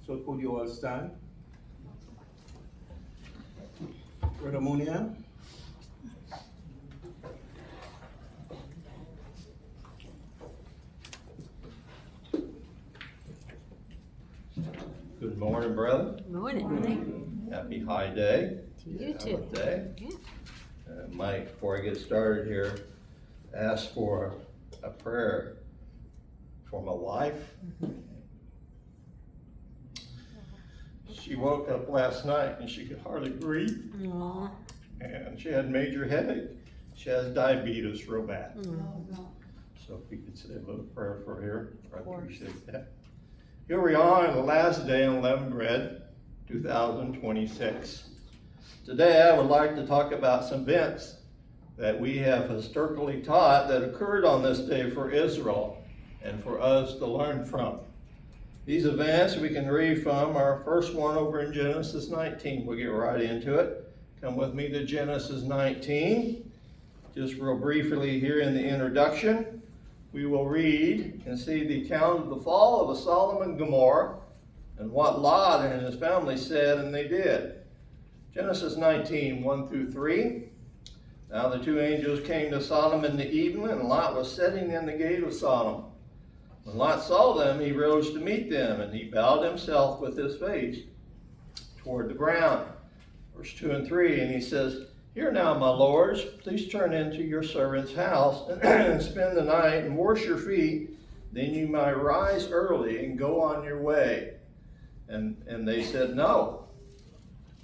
So could you all stand? Brother Mooneyman. Good morning, brother. Good morning. Happy high day. To you too. Day. Yeah. Mike, before I get started here, ask for a prayer for my wife. She woke up last night and she could hardly breathe. Aww. And she had major headache. She has diabetes real bad. Mm. So if we could say a little prayer for her, I appreciate that. Here we are on the last day on Unleavened Bread, 2026. Today I would like to talk about some events that we have historically taught that occurred on this day for Israel and for us to learn from. These events we can read from our first one over in Genesis 19. We'll get right into it. Come with me to Genesis 19. Just real briefly here in the introduction, we will read and see the account of the fall of Sodom and Gomorrah and what Lot and his family said and they did. Genesis 19, 1 through 3. Now the two angels came to Sodom in the evening, and Lot was sitting in the gate of Sodom. When Lot saw them, he rose to meet them, and he bowed himself with his face toward the ground. Verse 2 and 3, and he says, "Hear now, my lords, please turn into your servant's house and spend the night and wash your feet. Then you might rise early and go on your way." And they said, "No,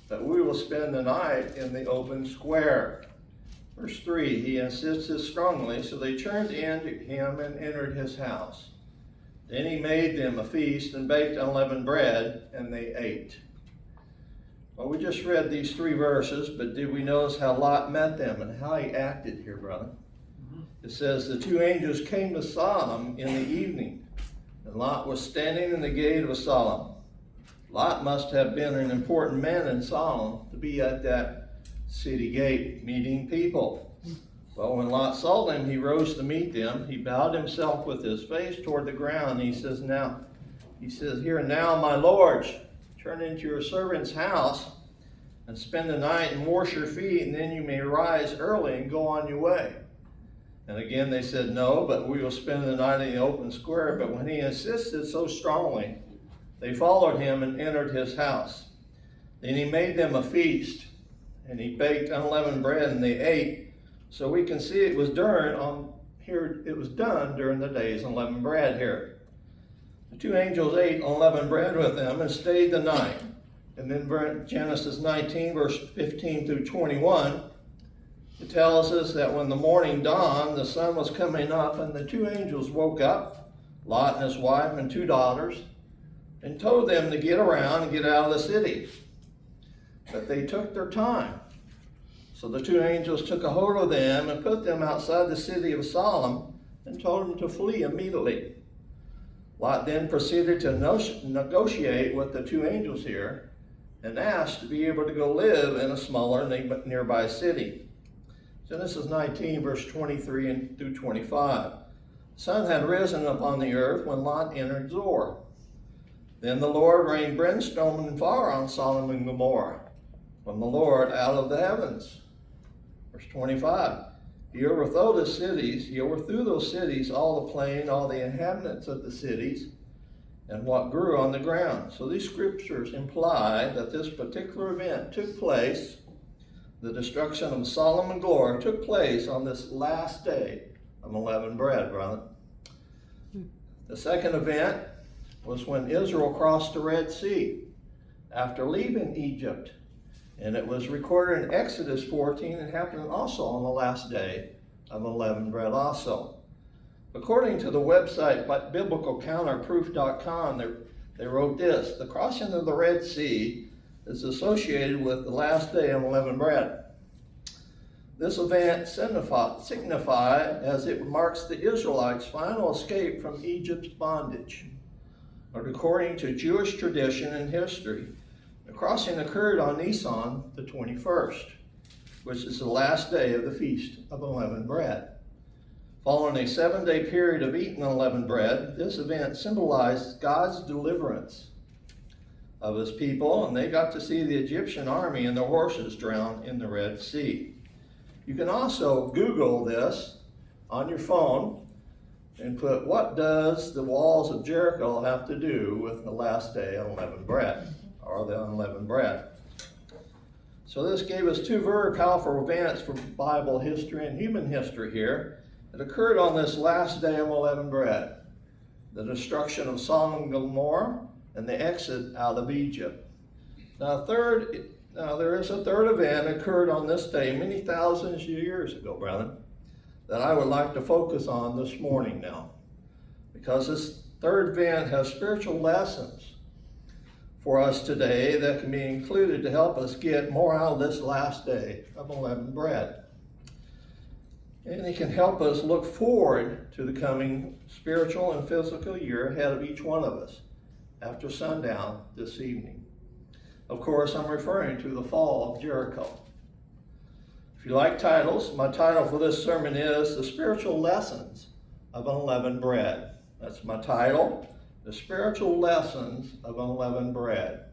but we will spend the night in the open square." Verse 3, he insisted strongly, so they turned in to him and entered his house. Then he made them a feast and baked unleavened bread, and they ate. Well, we just read these three verses, but did we notice how Lot met them and how he acted here, brother? It says, the two angels came to Sodom in the evening, and Lot was standing in the gate of Sodom. Lot must have been an important man in Sodom to be at that city gate meeting people. Well, when Lot saw them, he rose to meet them. He bowed himself with his face toward the ground. He says, "Here now, my lords, turn into your servant's house and spend the night and wash your feet, and then you may rise early and go on your way." And again they said, "No, but we will spend the night in the open square." But when he insisted so strongly, they followed him and entered his house. Then he made them a feast, and he baked unleavened bread, and they ate. So we can see it was done during the days of unleavened bread here. The two angels ate unleavened bread with them and stayed the night. And then Genesis 19, verse 15 through 21, it tells us that when the morning dawned, the sun was coming up, and the two angels woke up, Lot and his wife and two daughters, and told them to get around and get out of the city. But they took their time. So the two angels took a hold of them and put them outside the city of Sodom and told them to flee immediately. Lot then proceeded to negotiate with the two angels here and asked to be able to go live in a smaller nearby city. Genesis 19, verse 23 through 25. The sun had risen upon the earth when Lot entered Zoar. Then the Lord rained brimstone and fire on Sodom and Gomorrah from the Lord out of the heavens. Verse 25. He overthrew those cities, all the plain, all the inhabitants of the cities, and what grew on the ground. So these scriptures imply that this particular event took place, the destruction of Sodom and Gomorrah took place on this last day of unleavened bread, brother. The second event was when Israel crossed the Red Sea after leaving Egypt. And it was recorded in Exodus 14 and happened also on the last day of unleavened bread also. According to the website biblicalcounterproof.com, they wrote this: the crossing of the Red Sea is associated with the last day of unleavened bread. This event signified as it marks the Israelites' final escape from Egypt's bondage. But according to Jewish tradition and history, the crossing occurred on Nisan the 21st, which is the last day of the Feast of Unleavened Bread. Following a 7-day period of eating unleavened bread, this event symbolized God's deliverance of his people, and they got to see the Egyptian army and their horses drown in the Red Sea. You can also Google this on your phone and put, what does the walls of Jericho have to do with the last day of unleavened bread, or the unleavened bread? So this gave us two very powerful events from Bible history and human history here that occurred on this last day of unleavened bread. The destruction of Sodom and Gomorrah and the exit out of Egypt. Now there is a third event that occurred on this day many thousands of years ago, brethren, that I would like to focus on this morning now. Because this third event has spiritual lessons for us today that can be included to help us get more out of this last day of unleavened bread. And it can help us look forward to the coming spiritual and physical year ahead of each one of us after sundown this evening. Of course, I'm referring to the fall of Jericho. If you like titles, my title for this sermon is The Spiritual Lessons of Unleavened Bread. That's my title, The Spiritual Lessons of Unleavened Bread.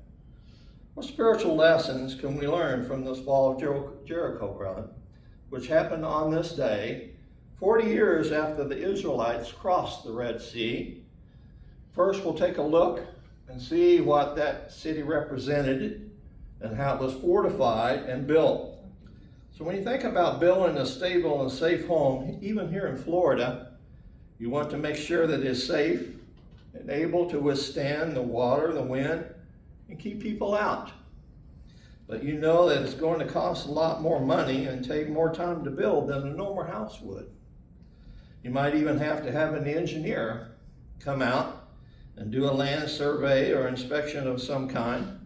What spiritual lessons can we learn from this fall of Jericho, brethren, which happened on this day, 40 years after the Israelites crossed the Red Sea? First, we'll take a look and see what that city represented and how it was fortified and built. So when you think about building a stable and safe home, even here in Florida, you want to make sure that it's safe and able to withstand the water, the wind, and keep people out. But you know that it's going to cost a lot more money and take more time to build than a normal house would. You might even have to have an engineer come out and do a land survey or inspection of some kind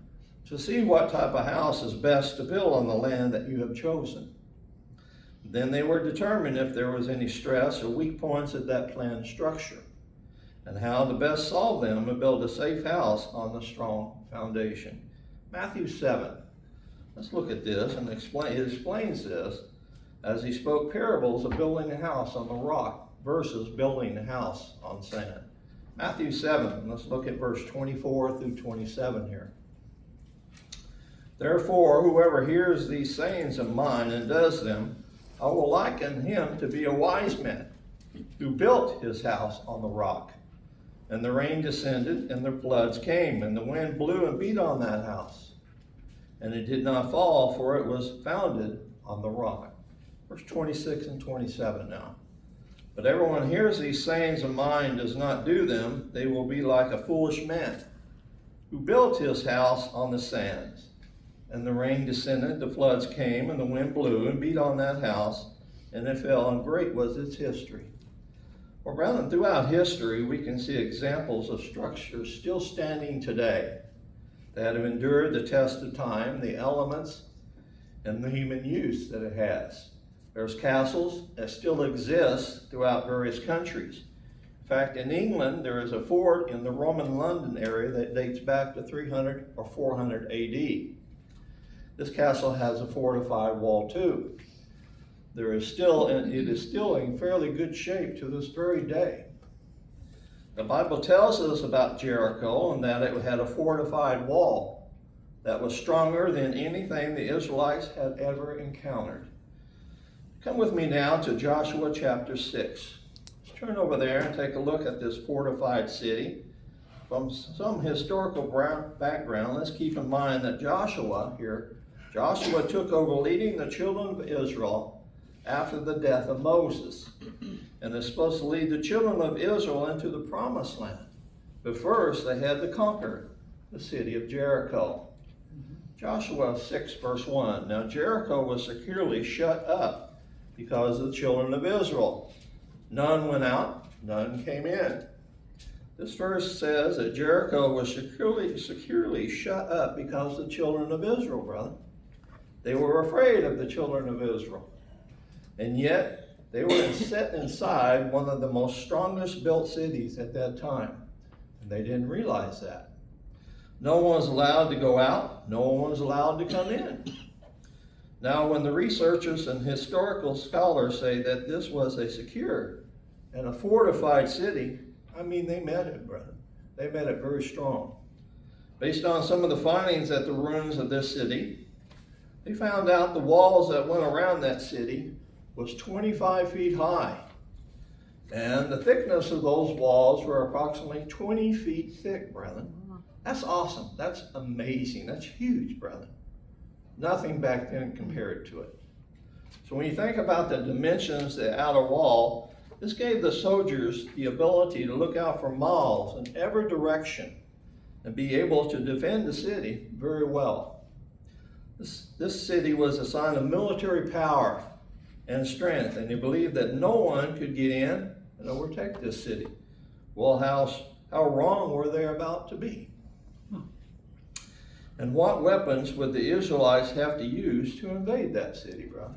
to see what type of house is best to build on the land that you have chosen. Then they would determine if there was any stress or weak points at that planned structure and how to best solve them and build a safe house on a strong foundation. Matthew 7. Let's look at this and explain. It explains this as he spoke parables of building a house on the rock versus building a house on sand. Matthew 7, let's look at verse 24 through 27 here. Therefore, whoever hears these sayings of mine and does them, I will liken him to be a wise man who built his house on the rock. And the rain descended, and the floods came, and the wind blew and beat on that house. And it did not fall, for it was founded on the rock. Verse 26 and 27 now. But everyone hears these sayings of mine does not do them, they will be like a foolish man who built his house on the sands. And the rain descended, the floods came, and the wind blew and beat on that house, and it fell, and great was its history. Well, brethren, throughout history, we can see examples of structures still standing today that have endured the test of time, the elements, and the human use that it has. There's castles that still exist throughout various countries. In fact, in England, there is a fort in the Roman London area that dates back to 300 or 400 AD. This castle has a fortified wall too. It is still in fairly good shape to this very day. The Bible tells us about Jericho and that it had a fortified wall that was stronger than anything the Israelites had ever encountered. Come with me now to Joshua chapter 6. Let's turn over there and take a look at this fortified city. From some historical background, let's keep in mind that Joshua took over leading the children of Israel after the death of Moses, and is supposed to lead the children of Israel into the promised land. But first, they had to conquer the city of Jericho. Joshua 6, verse 1. Now Jericho was securely shut up because of the children of Israel. None went out, none came in. This verse says that Jericho was securely shut up because of the children of Israel, brother. They were afraid of the children of Israel. And yet, they were set inside one of the most strongest built cities at that time. And they didn't realize that. No one was allowed to go out. No one was allowed to come in. Now, when the researchers and historical scholars say that this was a secure and a fortified city, I mean, they meant it, brother. They meant it very strong. Based on some of the findings at the ruins of this city, they found out the walls that went around that city was 25 feet high. And the thickness of those walls were approximately 20 feet thick, brethren. That's awesome. That's amazing. That's huge, brethren. Nothing back then compared to it. So when you think about the dimensions of the outer wall, this gave the soldiers the ability to look out for miles in every direction and be able to defend the city very well. This city was a sign of military power and strength, and they believed that no one could get in and overtake this city. Well, how wrong were they about to be? And what weapons would the Israelites have to use to invade that city, brother?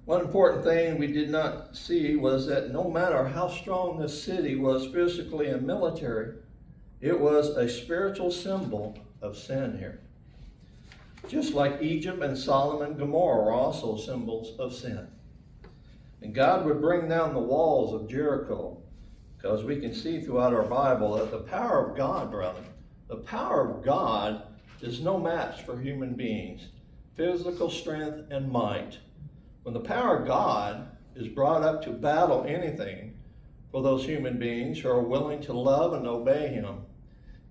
One important thing we did not see was that no matter how strong this city was physically and military, it was a spiritual symbol of sin here. Just like Egypt and Sodom and Gomorrah were also symbols of sin. And God would bring down the walls of Jericho, because we can see throughout our Bible that the power of God, brother, the power of God is no match for human beings, physical strength and might. When the power of God is brought up to battle anything for those human beings who are willing to love and obey Him,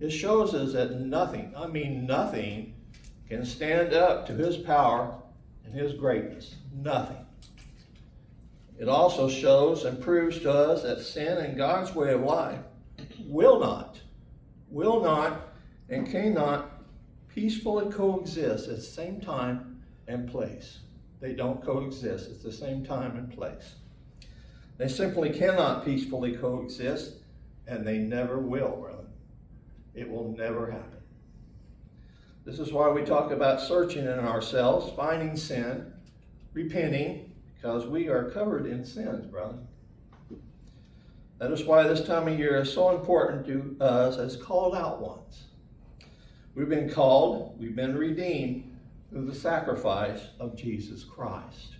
it shows us that nothing, I mean nothing, can stand up to His power and His greatness. Nothing. It also shows and proves to us that sin and God's way of life will not, and cannot peacefully coexist at the same time and place. They don't coexist at the same time and place. They simply cannot peacefully coexist, and they never will, brother. It will never happen. This is why we talk about searching in ourselves, finding sin, repenting, because we are covered in sins, brother. That is why this time of year is so important to us as called out ones. We've been called, we've been redeemed through the sacrifice of Jesus Christ.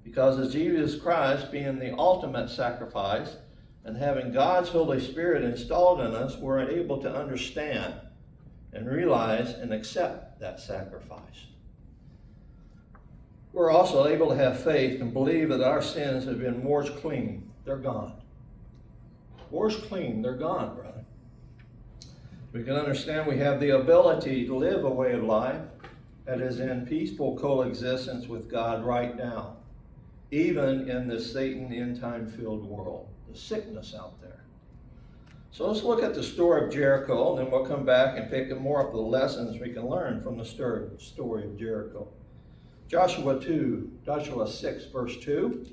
Because as Jesus Christ being the ultimate sacrifice and having God's Holy Spirit installed in us, we're able to understand and realize and accept that sacrifice. We're also able to have faith and believe that our sins have been washed clean. They're gone. Washed clean, they're gone, brother. We can understand we have the ability to live a way of life that is in peaceful coexistence with God right now, even in this Satan end-time filled world, the sickness out there. So let's look at the story of Jericho, and then we'll come back and pick more up the lessons we can learn from the story of Jericho. Joshua 6, verse 2.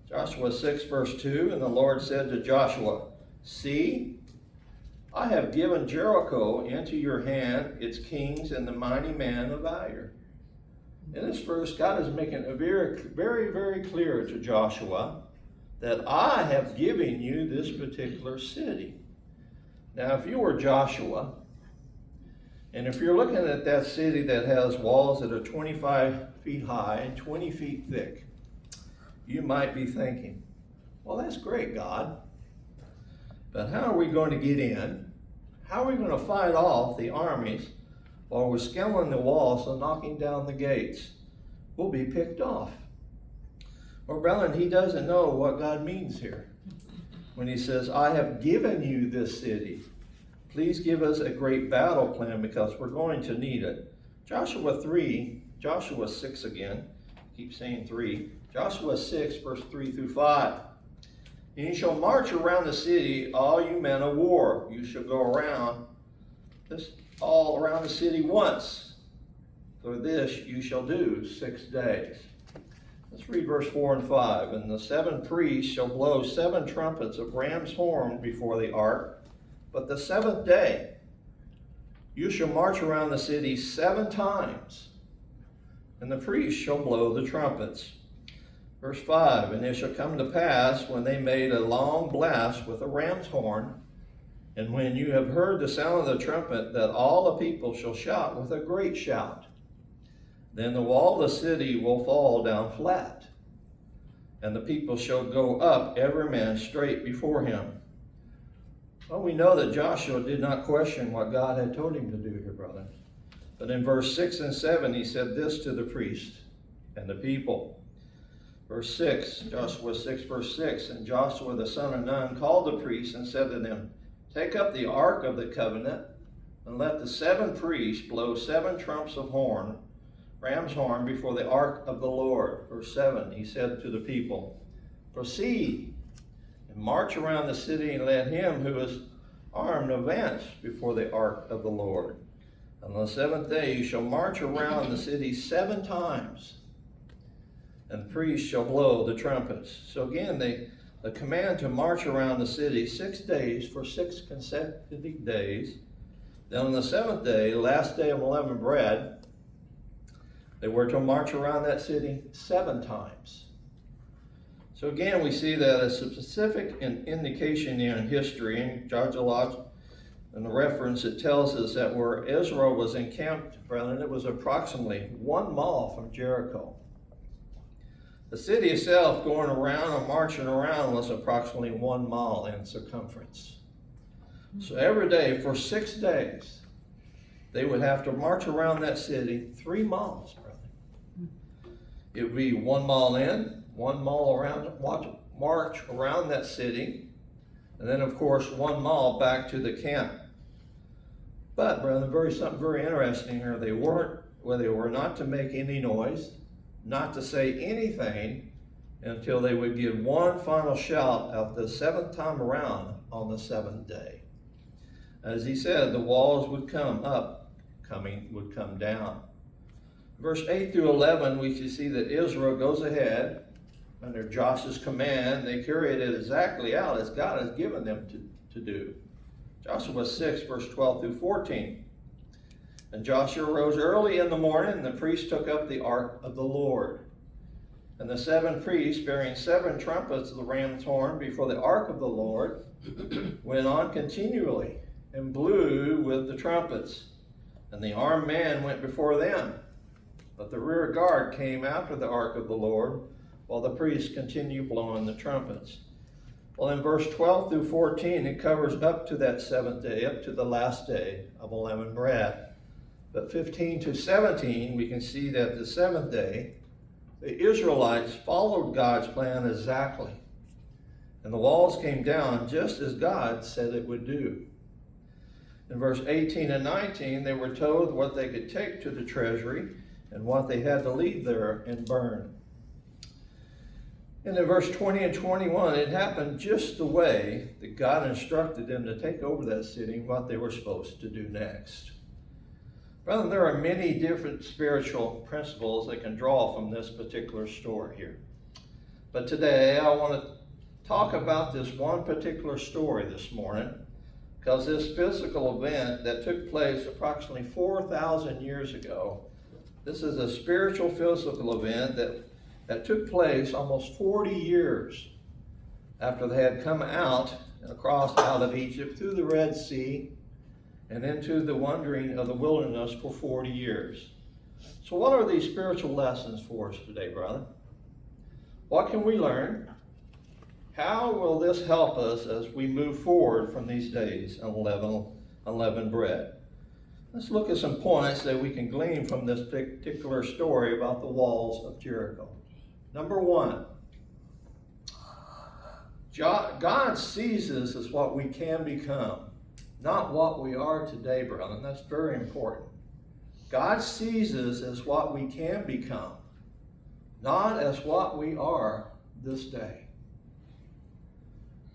Joshua 6, verse 2, and the Lord said to Joshua, "See, I have given Jericho into your hand, its kings, and the mighty man of valor." In this verse, God is making it very, very, very clear to Joshua that I have given you this particular city. Now, if you were Joshua, and if you're looking at that city that has walls that are 25 feet high and 20 feet thick, you might be thinking, well, that's great, God. But how are we going to get in? How are we going to fight off the armies while we're scaling the walls and knocking down the gates? We'll be picked off. Well, brethren, he doesn't know what God means here when he says, I have given you this city. Please give us a great battle plan because we're going to need it. Joshua 6 again, keep saying 3. Joshua 6, verse 3 through 5. And you shall march around the city, all you men of war. You shall go around all around the city once. For this you shall do 6 days. Let's read verse 4 and 5. And the 7 priests shall blow 7 trumpets of ram's horn before the ark. But the 7th day you shall march around the city 7 times. And the priests shall blow the trumpets. Verse 5, and it shall come to pass when they made a long blast with a ram's horn, and when you have heard the sound of the trumpet, that all the people shall shout with a great shout. Then the wall of the city will fall down flat, and the people shall go up every man straight before him. Well, we know that Joshua did not question what God had told him to do here, brother. But in verse 6 and 7, he said this to the priest and the people. Verse 6, Joshua 6, verse 6, and Joshua the son of Nun called the priests and said to them, take up the ark of the covenant, and let the 7 priests blow 7 trumps of horn, ram's horn, before the ark of the Lord. Verse 7, he said to the people, proceed and march around the city, and let him who is armed advance before the ark of the Lord. On the 7th day you shall march around the city 7 times, and the priests shall blow the trumpets. So again, the command to march around the city 6 days for 6 consecutive days. Then on the 7th day, the last day of unleavened bread, they were to march around that city 7 times. So again, we see that a specific indication in history and geology, and the reference, it tells us that where Israel was encamped, brethren, it was approximately 1 mile from Jericho. The city itself, going around or marching around, was approximately 1 mile in circumference. So every day for 6 days, they would have to march around that city 3 miles, brother. It would be 1 mile in, 1 mile around, march around that city, and then of course 1 mile back to the camp. But brother, something very interesting here. They were not to make any noise, not to say anything until they would give one final shout at the 7th time around on the 7th day. As he said, the walls would come up, would come down. Verse 8 through 11, we can see that Israel goes ahead under Joshua's command. They carry it exactly out as God has given them to do. Joshua 6, verse 12 through 14. And Joshua rose early in the morning, and the priests took up the ark of the Lord. And the 7 priests, bearing 7 trumpets of the ram's horn before the ark of the Lord, went on continually and blew with the trumpets. And the armed man went before them. But the rear guard came after the ark of the Lord, while the priests continued blowing the trumpets. Well, in verse 12 through 14, it covers up to that 7th day, up to the last day of unleavened bread. But 15 to 17, we can see that the 7th day, the Israelites followed God's plan exactly. And the walls came down just as God said it would do. In verse 18 and 19, they were told what they could take to the treasury and what they had to leave there and burn. And in verse 20 and 21, it happened just the way that God instructed them to take over that city and what they were supposed to do next. Brother, there are many different spiritual principles that can draw from this particular story here. But today I want to talk about this one particular story this morning, because this physical event that took place approximately 4,000 years ago, this is a spiritual physical event that took place almost 40 years after they had come out of Egypt through the Red Sea and into the wandering of the wilderness for 40 years. So what are these spiritual lessons for us today, brother? What can we learn? How will this help us as we move forward from these days of unleavened bread? Let's look at some points that we can glean from this particular story about the walls of Jericho. Number 1, God sees us as what we can become, not what we are today, brother. And that's very important. God sees us as what we can become, not as what we are this day.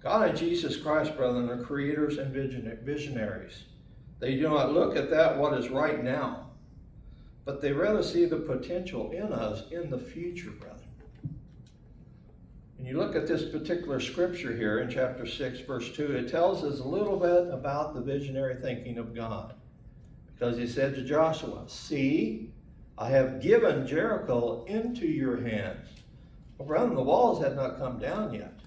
God and Jesus Christ, brethren, are creators and visionaries. They do not look at that what is right now, but they rather see the potential in us in the future, brethren. When you look at this particular scripture here in chapter 6, verse 2, it tells us a little bit about the visionary thinking of God. Because he said to Joshua, see, I have given Jericho into your hands. Well, brethren, the walls had not come down yet.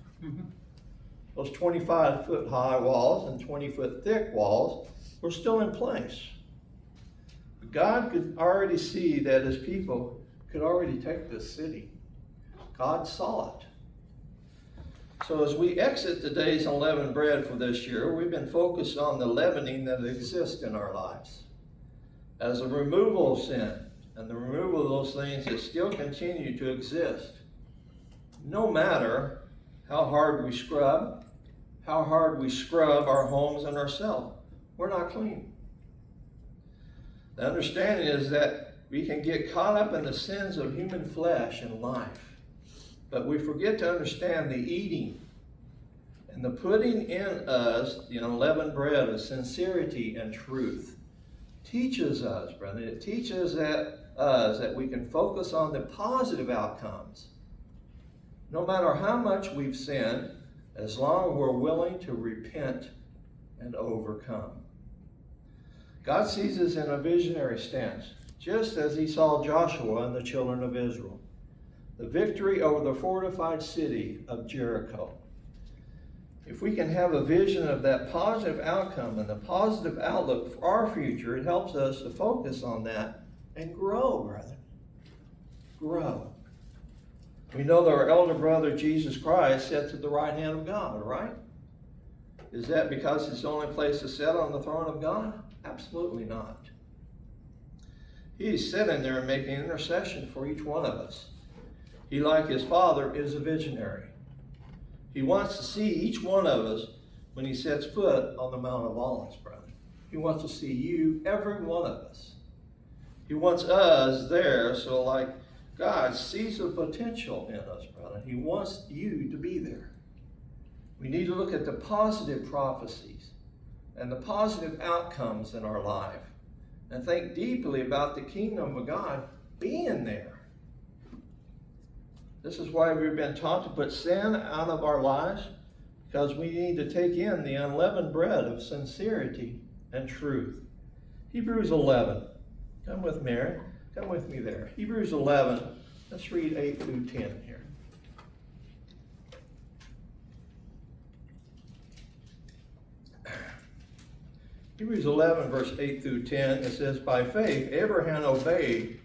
Those 25-foot high walls and 20-foot thick walls were still in place. But God could already see that his people could already take this city. God saw it. So as we exit today's unleavened bread for this year, we've been focused on the leavening that exists in our lives as a removal of sin and the removal of those things that still continue to exist. No matter how hard we scrub our homes and ourselves, we're not clean. The understanding is that we can get caught up in the sins of human flesh and life, but we forget to understand the eating and the putting in us the unleavened bread of sincerity and truth teaches us, brother. It teaches us that we can focus on the positive outcomes. No matter how much we've sinned, as long as we're willing to repent and overcome. God sees us in a visionary stance, just as he saw Joshua and the children of Israel. The victory over the fortified city of Jericho. If we can have a vision of that positive outcome and the positive outlook for our future, it helps us to focus on that and grow, brother. Grow. We know that our elder brother, Jesus Christ, sits at the right hand of God, right? Is that because it's the only place to sit on the throne of God? Absolutely not. He's sitting there making intercession for each one of us. He, like his Father, is a visionary. He wants to see each one of us when he sets foot on the Mount of Olives, brother. He wants to see you, every one of us. He wants us there, so like God sees the potential in us, brother. He wants you to be there. We need to look at the positive prophecies and the positive outcomes in our life and think deeply about the kingdom of God being there. This is why we've been taught to put sin out of our lives, because we need to take in the unleavened bread of sincerity and truth. Hebrews 11. Come with me, Mary. Come with me there. Hebrews 11. Let's read 8 through 10 here. Hebrews 11, verse 8 through 10, it says, "By faith Abraham obeyed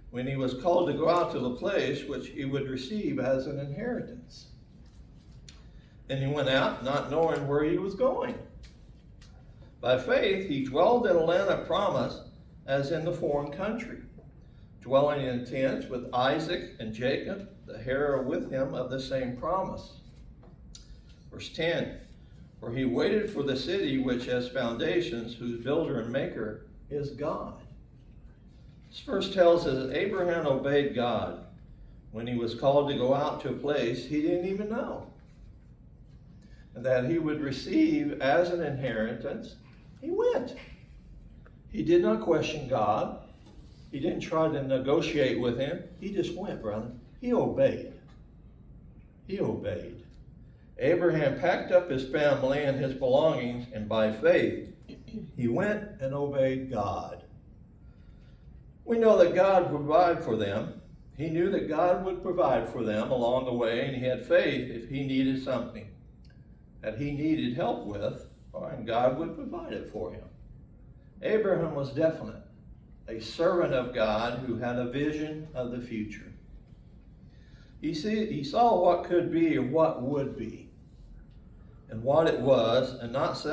when he was called to go out to the place which he would receive as an inheritance. And he went out not knowing where he was going. By faith he dwelled in a land of promise as in the foreign country, dwelling in tents with Isaac and Jacob, the heir with him of the same promise." Verse 10, "For he waited for the city which has foundations, whose builder and maker is God." This verse tells us that Abraham obeyed God when he was called to go out to a place he didn't even know, and that he would receive as an inheritance. He went. He did not question God. He didn't try to negotiate with him. He just went, brother. He obeyed. He obeyed. Abraham packed up his family and his belongings, and by faith, he went and obeyed God. We know that God would provide for them. He knew that God would provide for them along the way, and he had faith if he needed something that he needed help with, and God would provide it for him. Abraham was definite, a servant of God who had a vision of the future. He saw what could be and what would be, and what it was, and not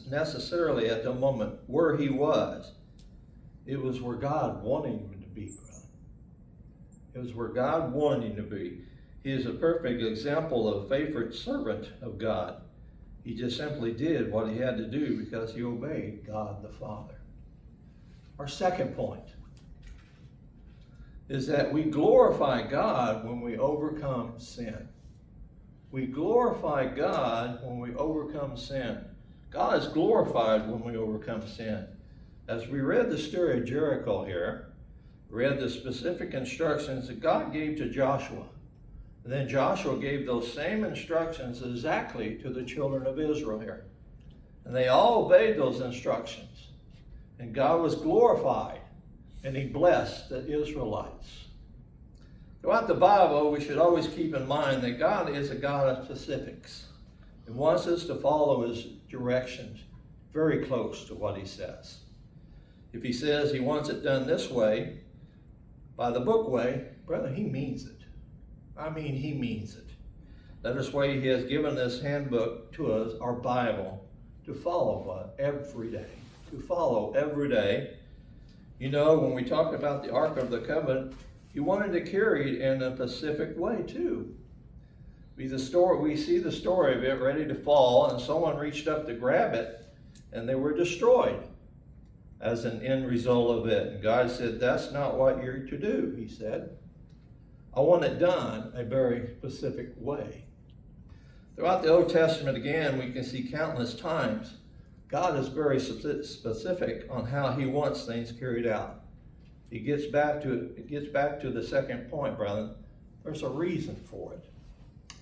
necessarily at the moment where he was. It was where God wanted him to be, brother. It was where God wanted him to be. He is a perfect example of a favorite servant of God. He just simply did what he had to do because he obeyed God the Father. Our second point is that we glorify God when we overcome sin. We glorify God when we overcome sin. God is glorified when we overcome sin. As we read the story of Jericho here, read the specific instructions that God gave to Joshua. And then Joshua gave those same instructions exactly to the children of Israel here. And they all obeyed those instructions. And God was glorified, and he blessed the Israelites. Throughout the Bible, we should always keep in mind that God is a God of specifics and wants us to follow his directions very close to what he says. If he says he wants it done this way, by the book way, brother, he means it. I mean, he means it. That is why he has given this handbook to us, our Bible, to follow what? Every day. To follow every day. You know, when we talk about the Ark of the Covenant, he wanted to carry it in a specific way too. We see the story of it ready to fall, and someone reached up to grab it, and they were destroyed as an end result of it. And God said, that's not what you're to do, he said. I want it done a very specific way. Throughout the Old Testament, again, we can see countless times God is very specific on how he wants things carried out. It gets back to the second point, brother. There's a reason for it.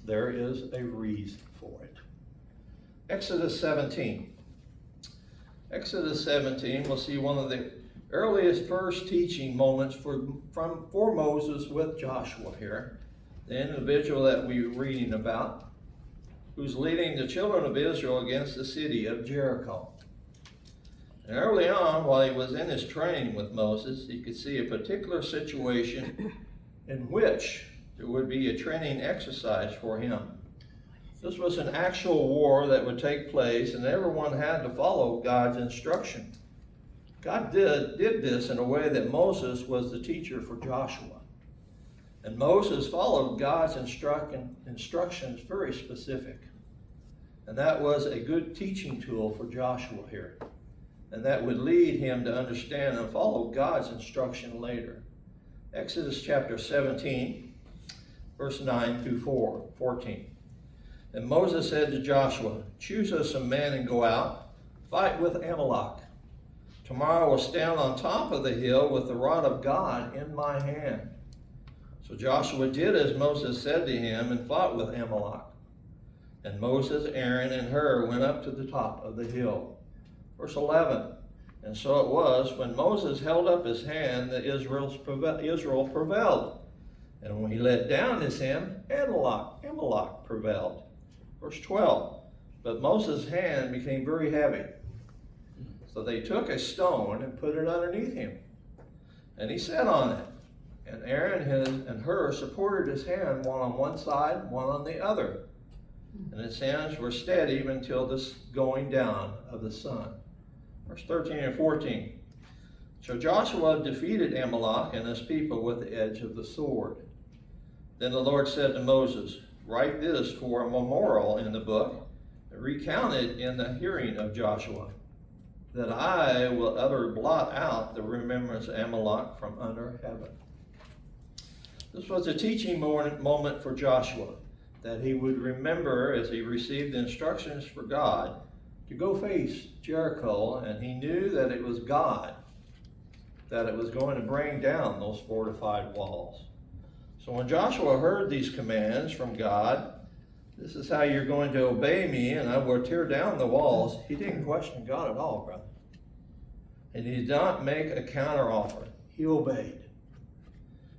There is a reason for it. Exodus 17. Exodus 17, we'll see one of the earliest first teaching moments for Moses with Joshua here, the individual that we're reading about, who's leading the children of Israel against the city of Jericho. And early on, while he was in his training with Moses, he could see a particular situation in which there would be a training exercise for him. This was an actual war that would take place, and everyone had to follow God's instruction. God did this in a way that Moses was the teacher for Joshua. And Moses followed God's instructions very specific. And that was a good teaching tool for Joshua here. And that would lead him to understand and follow God's instruction later. Exodus chapter 17, verse 9 through 14. And Moses said to Joshua, choose us some men and go out, fight with Amalek. Tomorrow I will stand on top of the hill with the rod of God in my hand. So Joshua did as Moses said to him and fought with Amalek. And Moses, Aaron, and Hur went up to the top of the hill. Verse 11. And so it was, when Moses held up his hand, that Israel prevailed. And when he let down his hand, Amalek prevailed. Verse 12. But Moses' hand became very heavy. So they took a stone and put it underneath him. And he sat on it. And Aaron and Hur supported his hand, one on one side, one on the other. And his hands were steady until this going down of the sun. Verse 13 and 14. So Joshua defeated Amalek and his people with the edge of the sword. Then the Lord said to Moses, write this for a memorial in the book, and recount it in the hearing of Joshua, that I will ever blot out the remembrance of Amalek from under heaven. This was a teaching moment for Joshua, that he would remember as he received the instructions for God to go face Jericho, and he knew that it was God that it was going to bring down those fortified walls. So when Joshua heard these commands from God, this is how you're going to obey me, and I will tear down the walls, he didn't question God at all, brother. And he did not make a counteroffer. He obeyed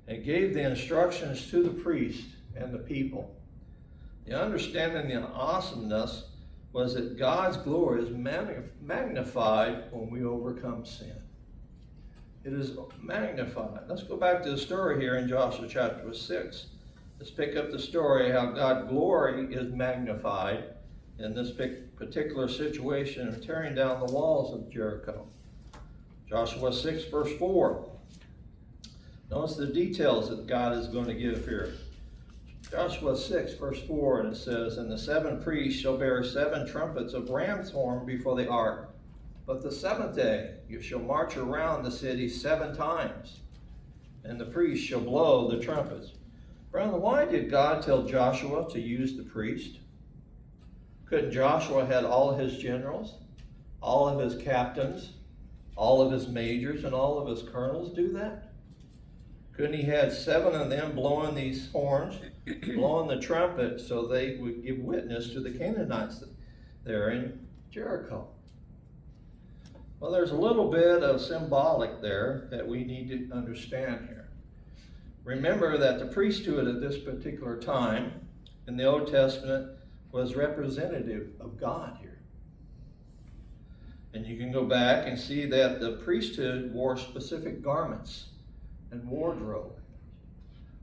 and gave the instructions to the priest and the people. The understanding and awesomeness was that God's glory is magnified when we overcome sin. It is magnified. Let's go back to the story here in Joshua chapter 6. Let's pick up the story how God's glory is magnified in this particular situation of tearing down the walls of Jericho. Joshua 6 verse 4. Notice the details that God is going to give here. Joshua 6 verse 4, and it says, and the 7 priests shall bear 7 trumpets of ram's horn before the ark. But the 7th day you shall march around the city 7 times, and the priests shall blow the trumpets. Brother, why did God tell Joshua to use the priest? Couldn't Joshua had all of his generals, all of his captains, all of his majors, and all of his colonels do that? Couldn't he had 7 of them blowing these horns, blowing the trumpet, so they would give witness to the Canaanites there in Jericho? Well, there's a little bit of symbolic there that we need to understand here. Remember that the priesthood at this particular time in the Old Testament was representative of God here. And you can go back and see that the priesthood wore specific garments and wardrobe.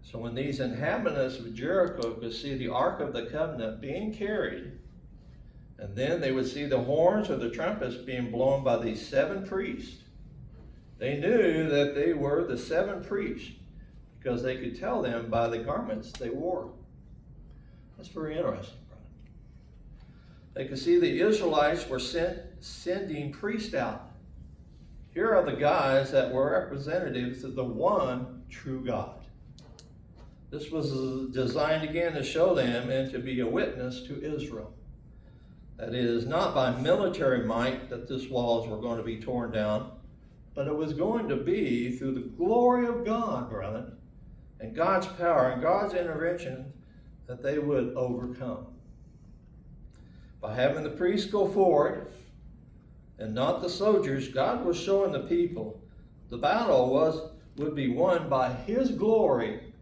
So when these inhabitants of Jericho could see the Ark of the Covenant being carried, and then they would see the horns or the trumpets being blown by these 7 priests, they knew that they were the 7 priests because they could tell them by the garments they wore. That's very interesting, brother. They could see the Israelites were sending priests out. Here are the guys that were representatives of the one true God. This was designed again to show them and to be a witness to Israel. That it is not by military might that these walls were going to be torn down, but it was going to be through the glory of God, brethren, and God's power and God's intervention that they would overcome. By having the priests go forward and not the soldiers, God was showing the people the battle would be won by His glory,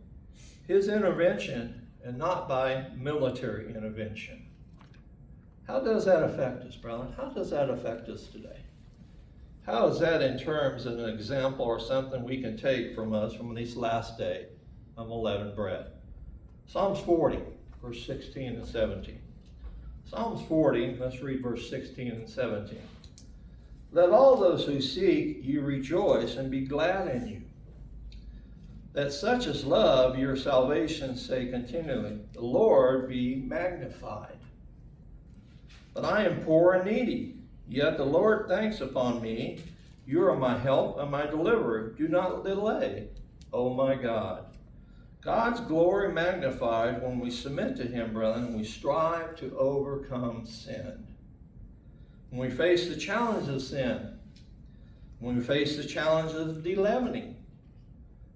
His intervention, and not by military intervention. How does that affect us, brother? How does that affect us today? How is that in terms of an example or something we can take from us from this last day of unleavened bread? Psalms 40, verse 16 and 17. Psalms 40, let's read verse 16 and 17. Let all those who seek you rejoice and be glad in you. Let such as love your salvation say continually, the Lord be magnified. But I am poor and needy, yet the Lord thinks upon me. You are my help and my deliverer. Do not delay, O my God. God's glory magnified when we submit to Him, brethren. We strive to overcome sin. When we face the challenge of sin, when we face the challenges of de-leavening,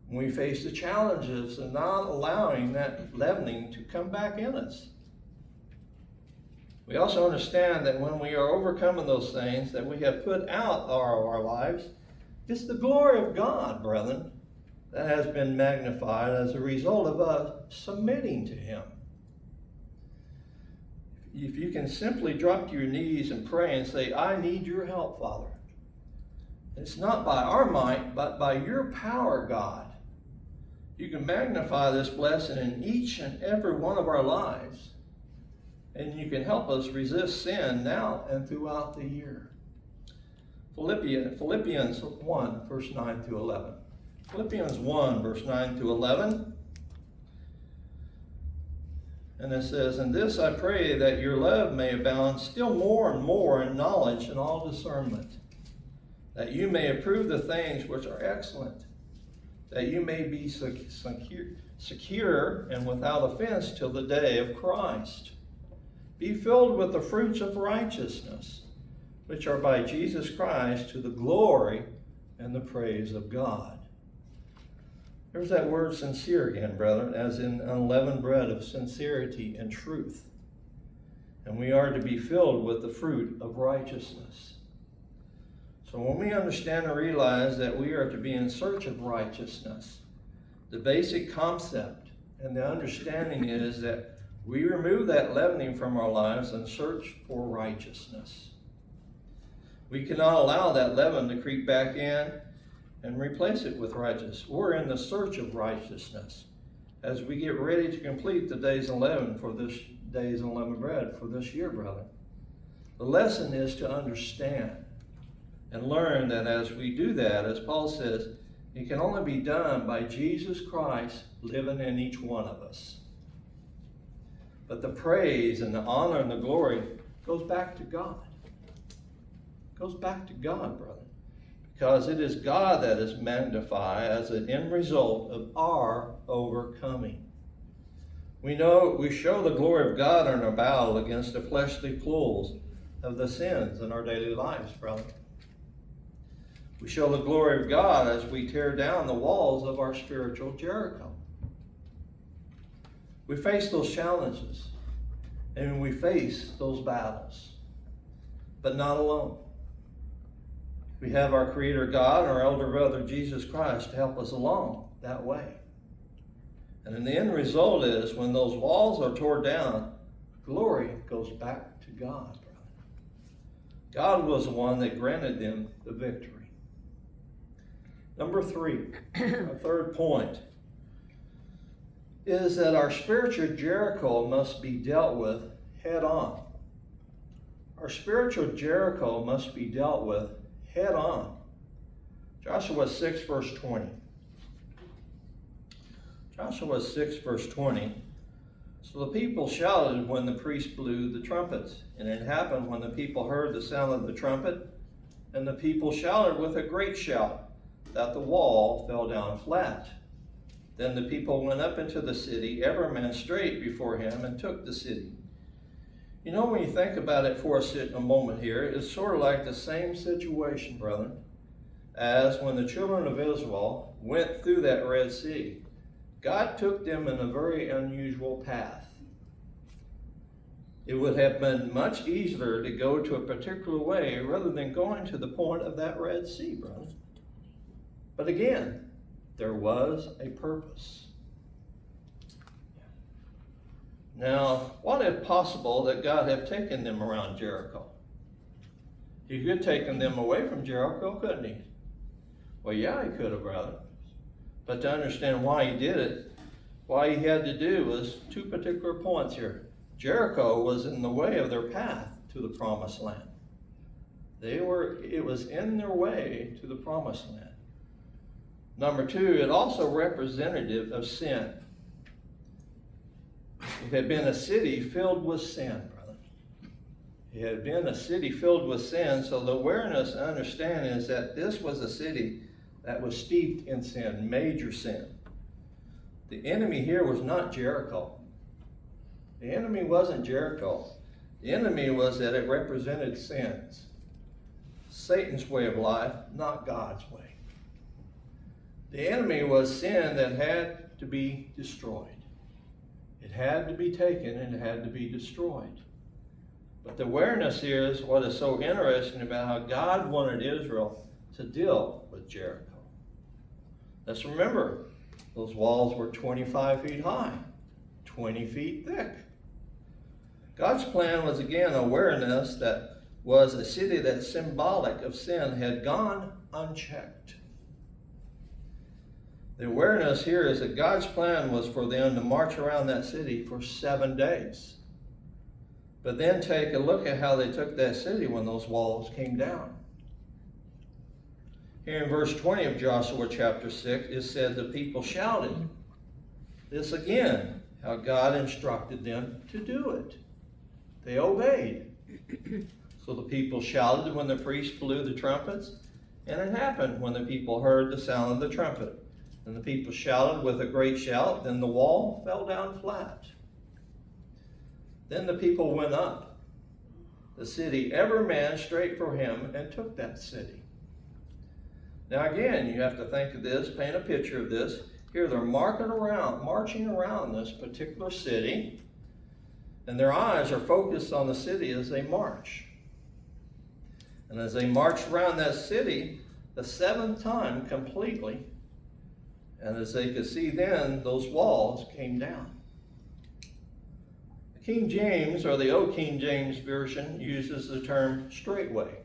when we face the challenges of not allowing that leavening to come back in us. We also understand that when we are overcoming those things that we have put out our lives, it's the glory of God, brethren, that has been magnified as a result of us submitting to Him. If you can simply drop to your knees and pray and say, I need your help, Father. It's not by our might, but by your power, God. You can magnify this blessing in each and every one of our lives. And you can help us resist sin now and throughout the year. Philippians 1, verse 9 to 11. Philippians 1, verse 9 to 11. And it says, in this I pray that your love may abound still more and more in knowledge and all discernment, that you may approve the things which are excellent, that you may be secure and without offense till the day of Christ. Be filled with the fruits of righteousness, which are by Jesus Christ to the glory and the praise of God. There's that word sincere again, brethren, as in unleavened bread of sincerity and truth. And we are to be filled with the fruit of righteousness. So when we understand and realize that we are to be in search of righteousness, the basic concept and the understanding is that we remove that leavening from our lives and search for righteousness. We cannot allow that leaven to creep back in and replace it with righteousness. We're in the search of righteousness as we get ready to complete the days unleavened for this days unleavened bread for this year, brother. The lesson is to understand and learn that as we do that, as Paul says, it can only be done by Jesus Christ living in each one of us. But the praise and the honor and the glory goes back to God. It goes back to God, brother. Because it is God that is magnified as an end result of our overcoming. We show the glory of God in our battle against the fleshly pulls of the sins in our daily lives, brother. We show the glory of God as we tear down the walls of our spiritual Jericho. We face those challenges and we face those battles, but not alone. We have our Creator God, our elder brother Jesus Christ, to help us along that way. And the end result is when those walls are torn down, glory goes back to God, brother. God was the one that granted them the victory. Number 3, our third point. is that our spiritual Jericho must be dealt with head on. Our spiritual Jericho must be dealt with head on. Joshua 6, verse 20. Joshua 6, verse 20. So the people shouted when the priest blew the trumpets, and it happened when the people heard the sound of the trumpet, and the people shouted with a great shout, that the wall fell down flat. Then the people went up into the city, every man straight before him, and took the city. You know, when you think about it for a moment here, it's sort of like the same situation, brethren, as when the children of Israel went through that Red Sea. God took them in a very unusual path. It would have been much easier to go to a particular way rather than going to the point of that Red Sea, brother. But again, there was a purpose. Now, what if possible that God had taken them around Jericho? He could have taken them away from Jericho, couldn't he? Well, yeah, he could have, brother. But to understand why he did it, why he had to do was two particular points here. Jericho was in the way of their path to the promised land. It was in their way to the promised land. Number two, it also representative of sin. It had been a city filled with sin, brother. It had been a city filled with sin, so the awareness and understanding is that this was a city that was steeped in sin, major sin. The enemy here was not Jericho. The enemy wasn't Jericho. The enemy was that it represented sins. Satan's way of life, not God's way. The enemy was sin that had to be destroyed. It had to be taken and it had to be destroyed. But the awareness here is what is so interesting about how God wanted Israel to deal with Jericho. Let's remember, those walls were 25 feet high, 20 feet thick. God's plan was again awareness that was a city that symbolic of sin had gone unchecked. The awareness here is that God's plan was for them to march around that city for 7 days. But then take a look at how they took that city when those walls came down. Here in verse 20 of Joshua chapter 6, it said the people shouted. This again, how God instructed them to do it. They obeyed. So the people shouted when the priest blew the trumpets, and it happened when the people heard the sound of the trumpet. And the people shouted with a great shout, then the wall fell down flat. Then the people went up the city, every man straight for him, and took that city. Now again, you have to think of this, paint a picture of this. Here they're marching around this particular city, and their eyes are focused on the city as they march. And as they marched around that city, the seventh time completely, and as they could see then, those walls came down. The King James, or the Old King James Version, uses the term straightway.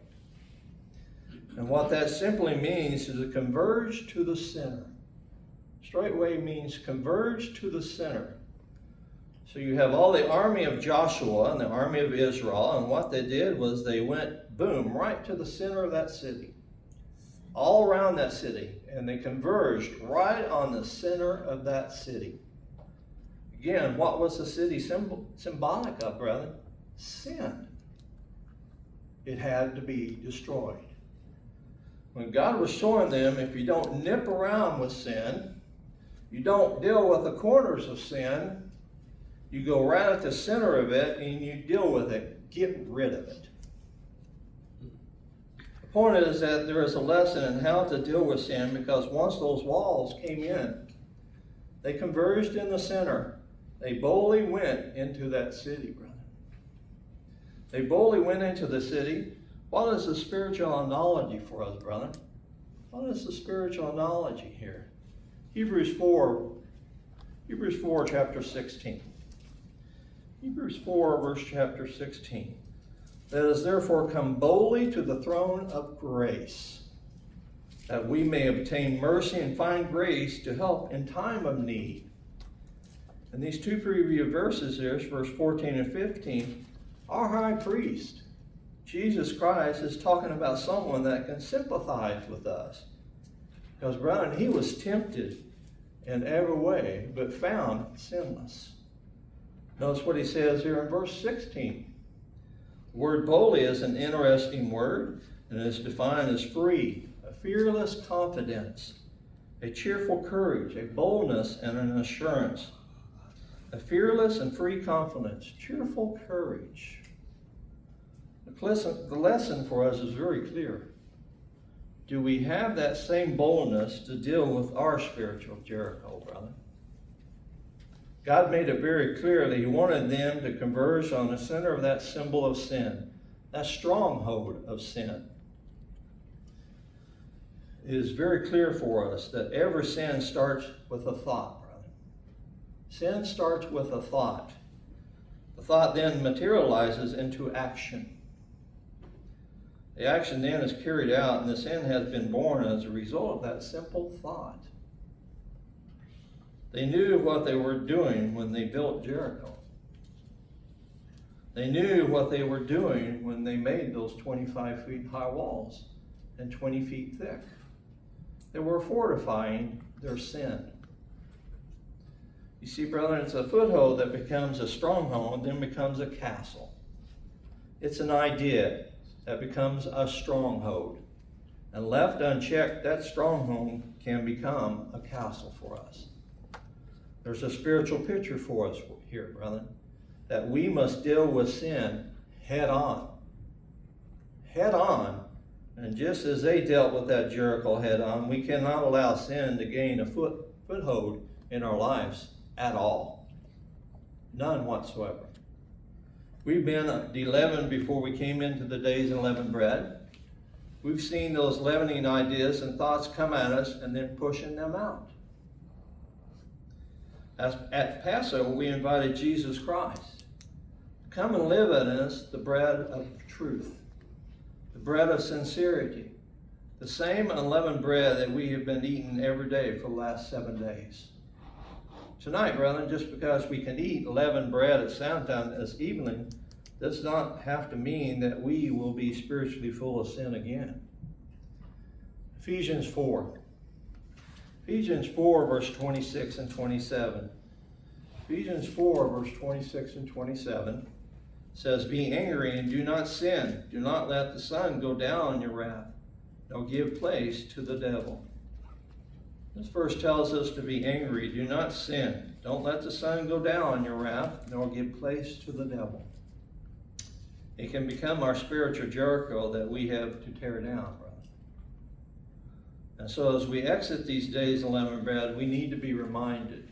And what that simply means is to converge to the center. Straightway means converge to the center. So you have all the army of Joshua and the army of Israel, and what they did was they went, boom, right to the center of that city. All around that city, and they converged right on the center of that city. Again, what was the city symbolic of, brethren? Sin. It had to be destroyed. When God was showing them, if you don't nip around with sin, you don't deal with the corners of sin, you go right at the center of it and you deal with it, get rid of it. The point is that there is a lesson in how to deal with sin, because once those walls came in, they converged in the center. They boldly went into that city, brother. They boldly went into the city. What is the spiritual analogy for us, brother? What is the spiritual analogy here? Hebrews 4, chapter 16. Hebrews 4, verse chapter 16. Let us therefore come boldly to the throne of grace, that we may obtain mercy and find grace to help in time of need. And these two previous verses here, verse 14 and 15, our high priest, Jesus Christ, is talking about someone that can sympathize with us. Because, brother, he was tempted in every way, but found sinless. Notice what he says here in verse 16. The word boldly is an interesting word, and is defined as free, a fearless confidence, a cheerful courage, a boldness and an assurance, a fearless and free confidence, cheerful courage. The lesson for us is very clear. Do we have that same boldness to deal with our spiritual Jericho, brother? God made it very clear that he wanted them to converge on the center of that symbol of sin, that stronghold of sin. It is very clear for us that every sin starts with a thought, brother. Sin starts with a thought. The thought then materializes into action. The action then is carried out, and the sin has been born as a result of that simple thought. They knew what they were doing when they built Jericho. They knew what they were doing when they made those 25 feet high walls and 20 feet thick. They were fortifying their sin. You see, brother, it's a foothold that becomes a stronghold and then becomes a castle. It's an idea that becomes a stronghold. And left unchecked, that stronghold can become a castle for us. There's a spiritual picture for us here, brother, that we must deal with sin head on. Head on. And just as they dealt with that Jericho head on, we cannot allow sin to gain a foothold in our lives at all. None whatsoever. We've been leavened before we came into the days of unleavened bread. We've seen those leavening ideas and thoughts come at us and then pushing them out. As at Passover, we invited Jesus Christ. Come and live in us the bread of truth, the bread of sincerity, the same unleavened bread that we have been eating every day for the last 7 days. Tonight, brethren, just because we can eat leavened bread at sometime this evening does not have to mean that we will be spiritually full of sin again. Ephesians 4. Ephesians 4, verse 26 and 27. Ephesians 4, verse 26 and 27 says, "Be angry and do not sin. Do not let the sun go down on your wrath, nor give place to the devil." This verse tells us to be angry. Do not sin. Don't let the sun go down on your wrath, nor give place to the devil. It can become our spiritual Jericho that we have to tear down, brother. And so as we exit these days of unleavened bread, we need to be reminded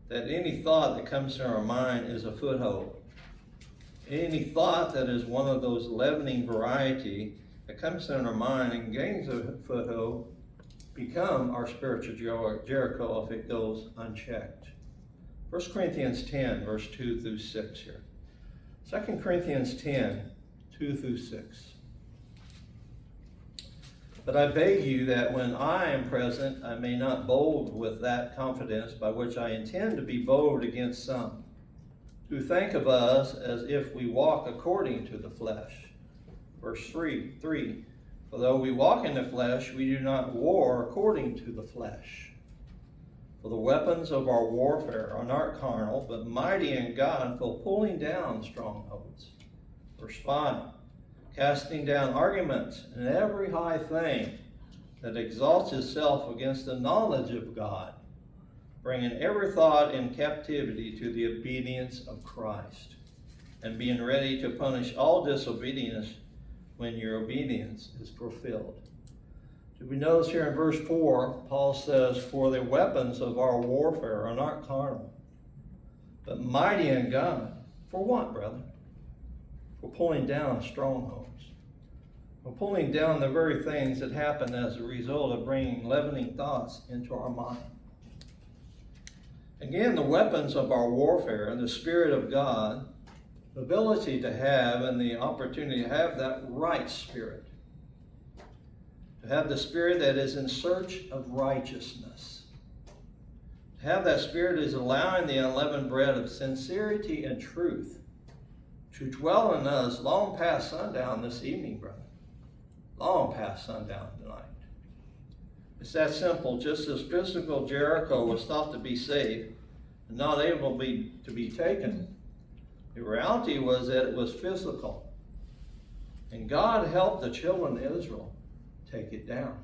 that any thought that comes to our mind is a foothold. Any thought that is one of those leavening variety that comes in our mind and gains a foothold become our spiritual Jericho if it goes unchecked. 1 Corinthians 10, verse 2 through 6 here. 2 Corinthians 10, 2 through 6. "But I beg you that when I am present, I may not bold with that confidence by which I intend to be bold against some, who think of us as if we walk according to the flesh." Verse 3, "For though we walk in the flesh, we do not war according to the flesh. For the weapons of our warfare are not carnal, but mighty in God for pulling down strongholds." Verse 5, "Casting down arguments and every high thing that exalts itself against the knowledge of God, bringing every thought in captivity to the obedience of Christ, and being ready to punish all disobedience when your obedience is fulfilled." Do we notice here in verse 4, Paul says, "For the weapons of our warfare are not carnal, but mighty in God." For what, brother? For pulling down strongholds. For pulling down the very things that happen as a result of bringing leavening thoughts into our mind. Again, the weapons of our warfare and the Spirit of God, the ability to have and the opportunity to have that right spirit. To have the spirit that is in search of righteousness. To Have that spirit is allowing the unleavened bread of sincerity and truth to dwell in us long past sundown this evening, brother. Long past sundown tonight. It's that simple. Just as physical Jericho was thought to be safe and not able to be taken, the reality was that it was physical. And God helped the children of Israel take it down.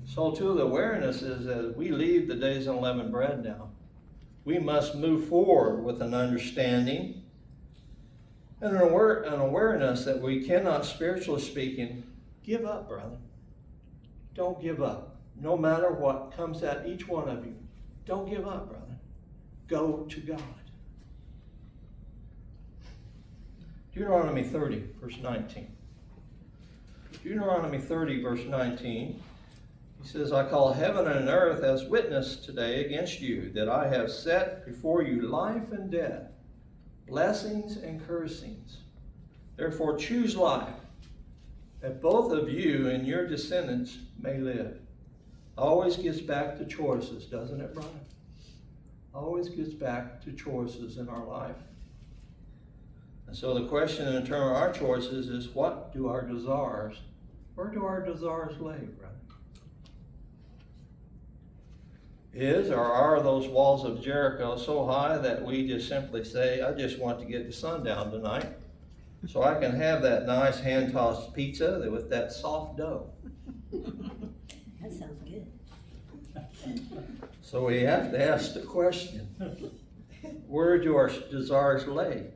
So too, the awareness is that as we leave the days of unleavened bread now, we must move forward with an understanding and an awareness that we cannot, spiritually speaking, give up, brother. Don't give up. No matter what comes at each one of you, don't give up, brother. Go to God. Deuteronomy 30, verse 19. Deuteronomy 30, verse 19. He says, I call heaven and earth as witness today against you, that I have set before you life and death, blessings and cursings. Therefore choose life, that both of you and your descendants may live. Always gets back to choices, doesn't it, brother? Always gets back to choices in our life. And so the question in terms of our choices is, what do our desires, where do our desires lay, brother? Is or are those walls of Jericho so high that we just simply say, I just want to get to sundown tonight so I can have that nice hand-tossed pizza with that soft dough? That sounds good. So we have to ask the question, where do our desires lay?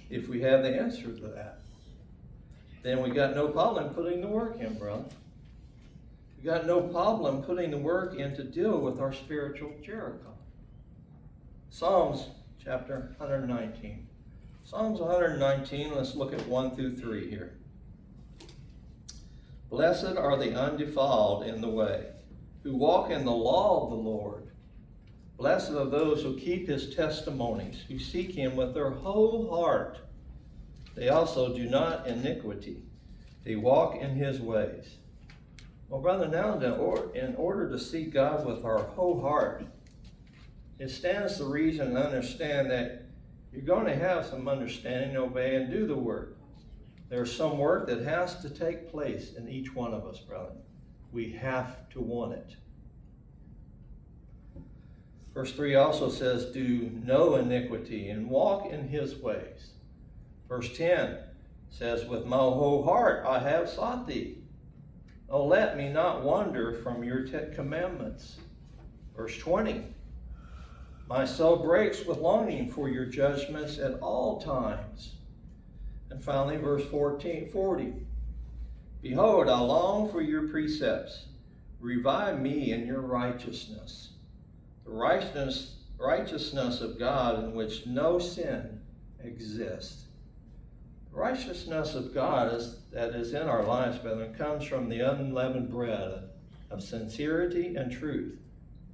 If we have the answer to that, then we got no problem putting the work in, brother. We got no problem putting the work in to deal with our spiritual Jericho. Psalms chapter 119. Psalms 119, let's look at 1 through 3 here. Blessed are the undefiled in the way, who walk in the law of the Lord. Blessed are those who keep his testimonies, who seek him with their whole heart. They also do not iniquity. They walk in his ways. Well, brother, now in order to seek God with our whole heart, it stands to reason and understand that you're going to have some understanding, obey, and do the work. There's some work that has to take place in each one of us, brother. We have to want it. Verse 3 also says, do no iniquity and walk in his ways. Verse 10 says, with my whole heart I have sought thee. Oh, let me not wander from your commandments. Verse 20, my soul breaks with longing for your judgments at all times. And finally, verse 40, behold, I long for your precepts. Revive me in your righteousness. The righteousness of God in which no sin exists. The righteousness of God that is in our lives, brethren, comes from the unleavened bread of sincerity and truth.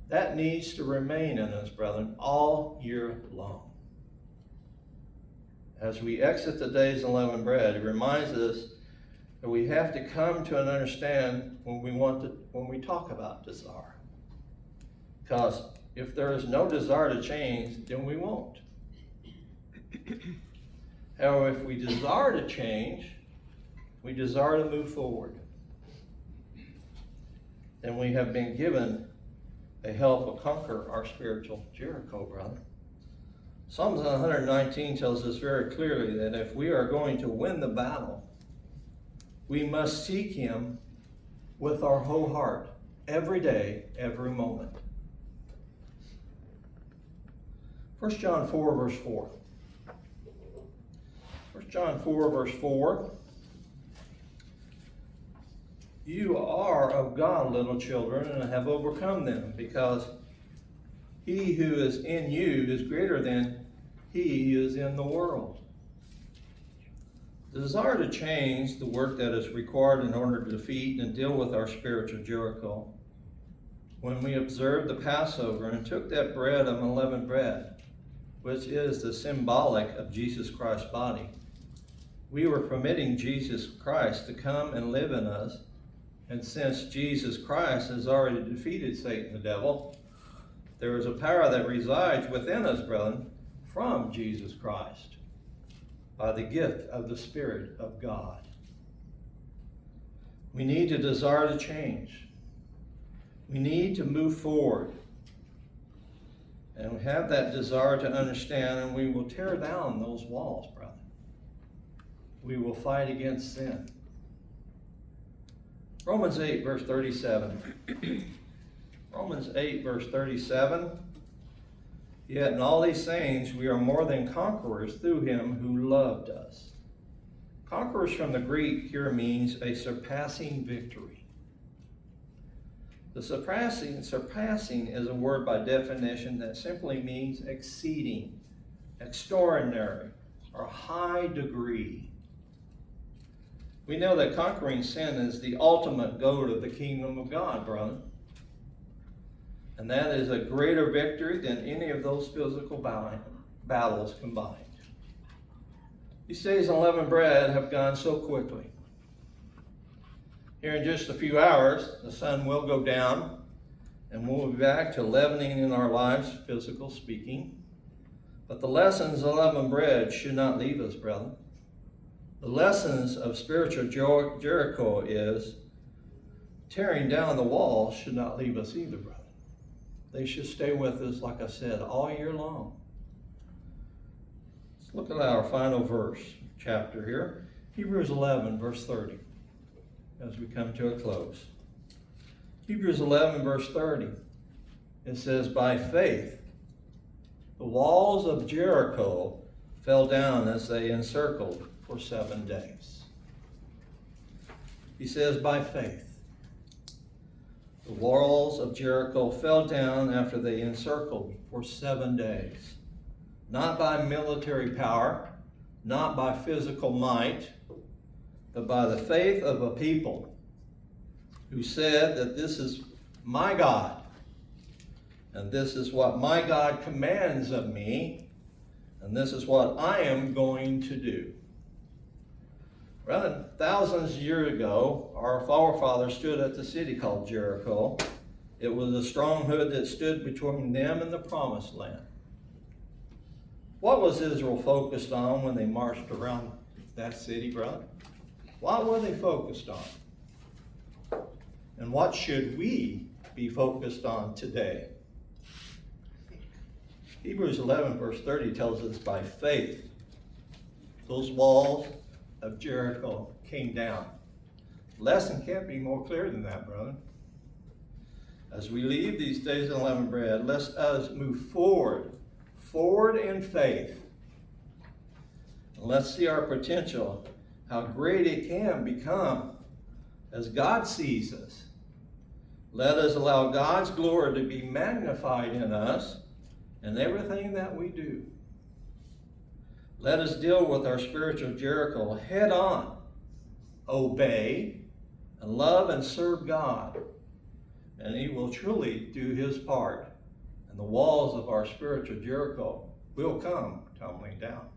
That needs to remain in us, brethren, all year long. As we exit the days of unleavened bread, it reminds us that we have to come to an understand when we talk about desire. Because if there is no desire to change, then we won't. However, if we desire to change, we desire to move forward, then we have been given a help to conquer our spiritual Jericho, brother. Psalms 119 tells us very clearly that if we are going to win the battle, we must seek him with our whole heart, every day, every moment. 1 John 4, verse 4. 1 John 4, verse 4. You are of God, little children, and have overcome them, because he who is in you is greater than he who is in the world. The desire to change the work that is required in order to defeat and deal with our spiritual Jericho. When we observed the Passover and took that bread of unleavened bread, which is the symbolic of Jesus Christ's body, we were permitting Jesus Christ to come and live in us. And since Jesus Christ has already defeated Satan, the devil, There is a power that resides within us, brethren, from Jesus Christ, by the gift of the Spirit of God. We need to desire to change. We need to move forward. And we have that desire to understand, and we will tear down those walls, brother. We will fight against sin. Romans 8, verse 37. Romans 8, verse 37. Yet in all these things we are more than conquerors through him who loved us. Conquerors from the Greek here means a surpassing victory. The surpassing is a word by definition that simply means exceeding, extraordinary, or high degree. We know that conquering sin is the ultimate goal of the kingdom of God, brother. And that is a greater victory than any of those physical battles combined. These days unleavened bread have gone so quickly. Here in just a few hours, the sun will go down, and we'll be back to leavening in our lives, physical speaking. But the lessons of unleavened bread should not leave us, brother. The lessons of spiritual Jericho is tearing down the walls should not leave us either, brother. They should stay with us, like I said, all year long. Let's look at our final chapter here. Hebrews 11, verse 30, as we come to a close. Hebrews 11, verse 30. It says, by faith, the walls of Jericho fell down as they encircled for 7 days. He says, by faith. The walls of Jericho fell down after they encircled for 7 days. Not by military power, not by physical might, but by the faith of a people who said that this is my God, and this is what my God commands of me, and this is what I am going to do. Well, thousands of years ago, our forefathers stood at the city called Jericho. It was a stronghold that stood between them and the promised land. What was Israel focused on when they marched around that city, brother? What were they focused on? And what should we be focused on today? Hebrews 11, verse 30 tells us by faith, those walls of Jericho came down. The lesson can't be more clear than that, brother. As we leave these days of unleavened bread, let us move forward in faith. And let's see our potential, how great it can become as God sees us. Let us allow God's glory to be magnified in us and everything that we do. Let us deal with our spiritual Jericho head on, obey, and love and serve God. And he will truly do his part. And the walls of our spiritual Jericho will come tumbling down.